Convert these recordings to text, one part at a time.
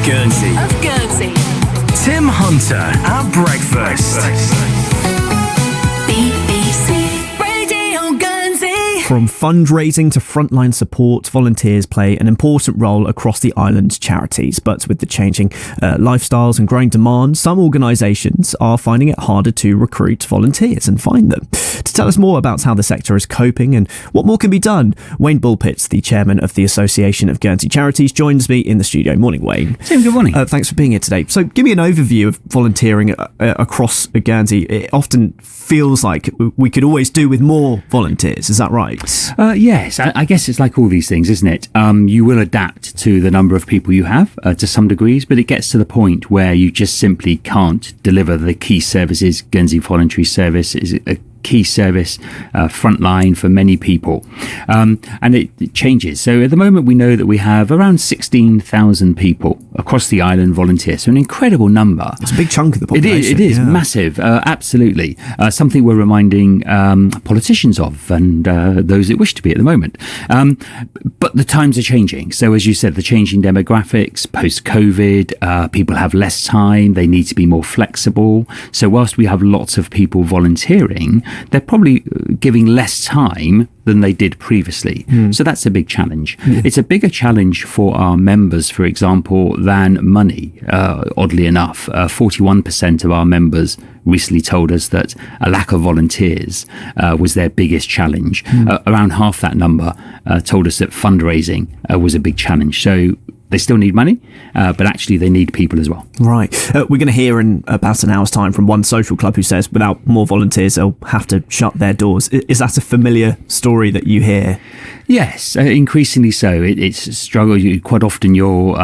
Guernsey. Tim Hunter at breakfast. BBC Radio Guernsey. From fundraising to frontline support, volunteers play an important role across the island's charities. But with the changing lifestyles and growing demand, some organisations are finding it harder to recruit volunteers and find them. To tell us more about how the sector is coping and what more can be done, Wayne Bullpitts, the chairman of the Association of Guernsey Charities, joins me in the studio. Morning, Wayne. Tim, good morning. Thanks for being here today. So give me an overview of volunteering across Guernsey. It often feels like we could always do with more volunteers. Is that right? Yes, I guess it's like all these things, isn't it? You will adapt to the number of people you have to some degrees, but it gets to the point where you just simply can't deliver the key services. Guernsey Voluntary Service is a key service, frontline for many people, and it changes. So at the moment we know that we have around 16,000 people across the island volunteer, so an incredible number. It's a big chunk of the population. It is massive, absolutely. Something we're reminding politicians of and those that wish to be at the moment. But the times are changing. So as you said, the changing demographics, post-COVID, people have less time, they need to be more flexible. So whilst we have lots of people volunteering, they're probably giving less time than they did previously. So that's a big challenge. It's a bigger challenge for our members, for example, than money. Oddly enough, 41% of our members recently told us that a lack of volunteers was their biggest challenge. Around half that number told us that fundraising was a big challenge. So they still need money, but actually they need people as well. Right. We're going to hear in about an hour's time from one social club who says without more volunteers, they'll have to shut their doors. Is that a familiar story that you hear? Yes, increasingly so. It's a struggle. Quite often you'll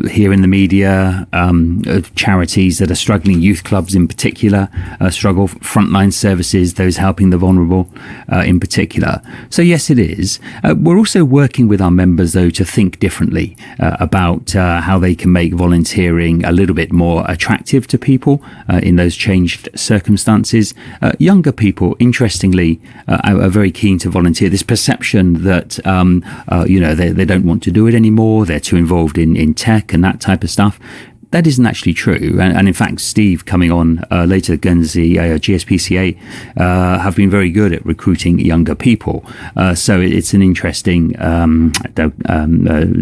hear in the media of charities that are struggling, youth clubs in particular, struggle, frontline services, those helping the vulnerable in particular. So yes, it is. We're also working with our members, though, to think differently about how they can make volunteering a little bit more attractive to people in those changed circumstances. Younger people, interestingly, are very keen to volunteer. This perception that they don't want to do it anymore, they're too involved in tech and that type of stuff. That isn't actually true. And in fact, Steve coming on later, Guernsey, GSPCA, have been very good at recruiting younger people. So it's an interesting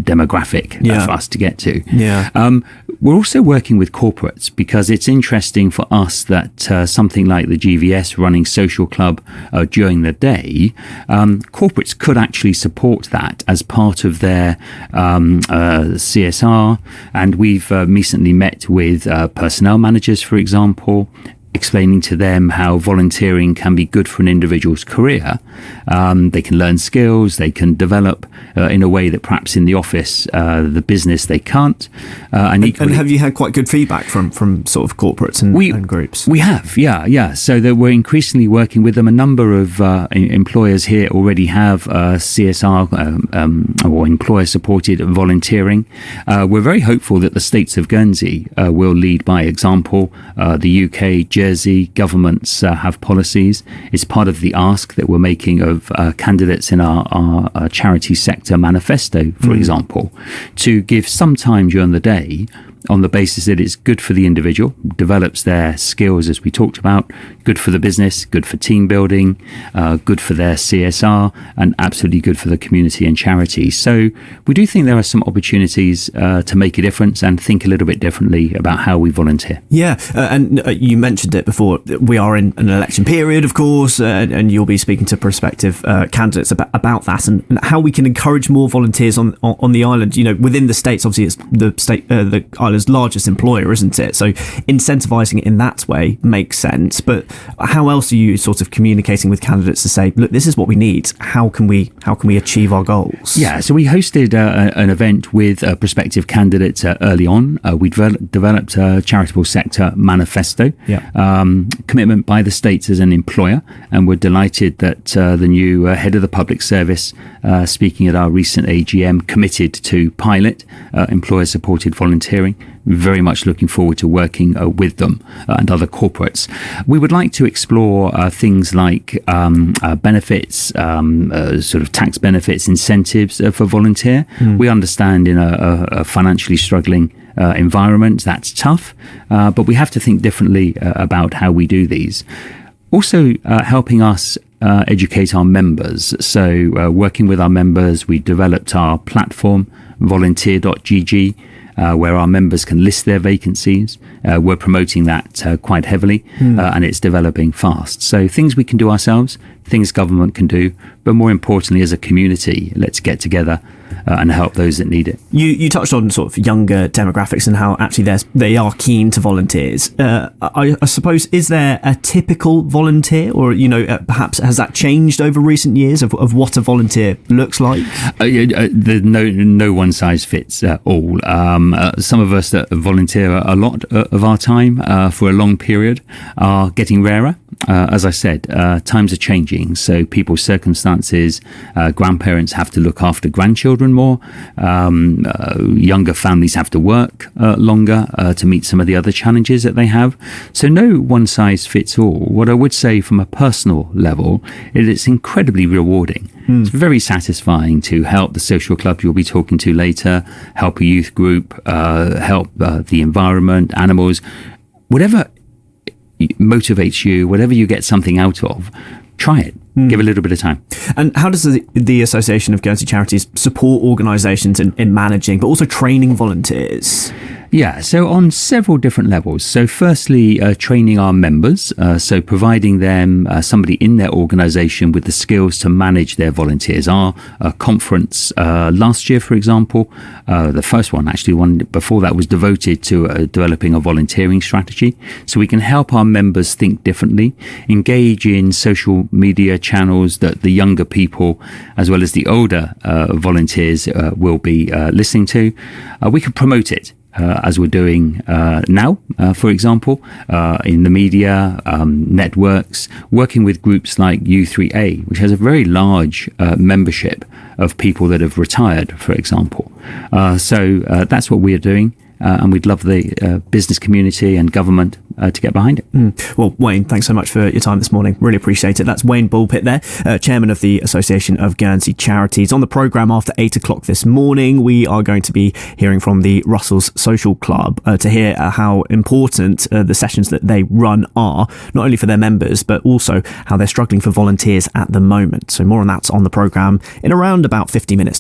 demographic for us to get to. We're also working with corporates because it's interesting for us that something like the GVS running social club during the day, corporates could actually support that as part of their CSR. And we've recently met with personnel managers, for example, explaining to them how volunteering can be good for an individual's career. They can learn skills, they can develop in a way that perhaps in the office, the business, they can't. And have you had quite good feedback from sort of corporates and groups? We have, yeah. So that we're increasingly working with them. A number of employers here already have CSR or employer-supported volunteering. We're very hopeful that the states of Guernsey will lead by example. The UK, Jersey governments have policies. It's part of the ask that we're making of candidates in our charity sector manifesto, for example, to give some time during the day on the basis that it's good for the individual, develops their skills as we talked about, good for the business, good for team building, good for their CSR, and absolutely good for the community and charity. So we do think there are some opportunities to make a difference and think a little bit differently about how we volunteer. Yeah, and you mentioned it before, we are in an election period, of course, and you'll be speaking to prospective candidates about that and how we can encourage more volunteers on the island. You know, within the states, obviously it's the island's largest employer, isn't it? So incentivizing it in that way makes sense. But how else are you sort of communicating with candidates to say, look, this is what we need. How can we achieve our goals? Yeah, so we hosted an event with prospective candidates early on. We developed a charitable sector manifesto, commitment by the states as an employer, and we're delighted that the new head of the public service, speaking at our recent AGM, committed to pilot employer-supported volunteering. Very much looking forward to working with them and other corporates. We would like to explore things like benefits, sort of tax benefits, incentives for volunteer. We understand in a financially struggling environment. That's tough, but we have to think differently about how we do these. Also, helping us educate our members. So working with our members, we developed our platform, volunteer.gg, where our members can list their vacancies. We're promoting that quite heavily, and it's developing fast. So things we can do ourselves, things government can do, but more importantly, as a community, let's get together and help those that need it. You touched on sort of younger demographics and how actually they are keen to volunteers. I suppose, is there a typical volunteer, or perhaps has that changed over recent years of what a volunteer looks like? There's no one size fits all. Some of us that volunteer a lot of our time for a long period are getting rarer. As I said, times are changing, so people's circumstances, grandparents have to look after grandchildren more, younger families have to work longer to meet some of the other challenges that they have. So no one size fits all. What I would say from a personal level is it's incredibly rewarding. It's very satisfying to help the social club you'll be talking to later, help a youth group, help the environment, animals, whatever motivates you, whatever you get something out of, try it. Give a little bit of time. And how does the Association of Guernsey Charities support organisations in managing, but also training volunteers? Yeah, so on several different levels. So firstly, training our members, so providing them somebody in their organisation with the skills to manage their volunteers. Our conference last year, for example, the first one, actually one before that, was devoted to developing a volunteering strategy. So we can help our members think differently, engage in social media channels that the younger people, as well as the older volunteers, will be listening to. We can promote it. As we're doing now, for example, in the media, networks, working with groups like U3A, which has a very large membership of people that have retired, for example. So that's what we're doing. And we'd love the business community and government to get behind it. Well, Wayne, thanks so much for your time this morning. Really appreciate it. That's Wayne Bullpit there, Chairman of the Association of Guernsey Charities. On the programme after 8 o'clock this morning, we are going to be hearing from the Russell's Social Club to hear how important the sessions that they run are, not only for their members, but also how they're struggling for volunteers at the moment. So more on that on the programme in around about 50 minutes.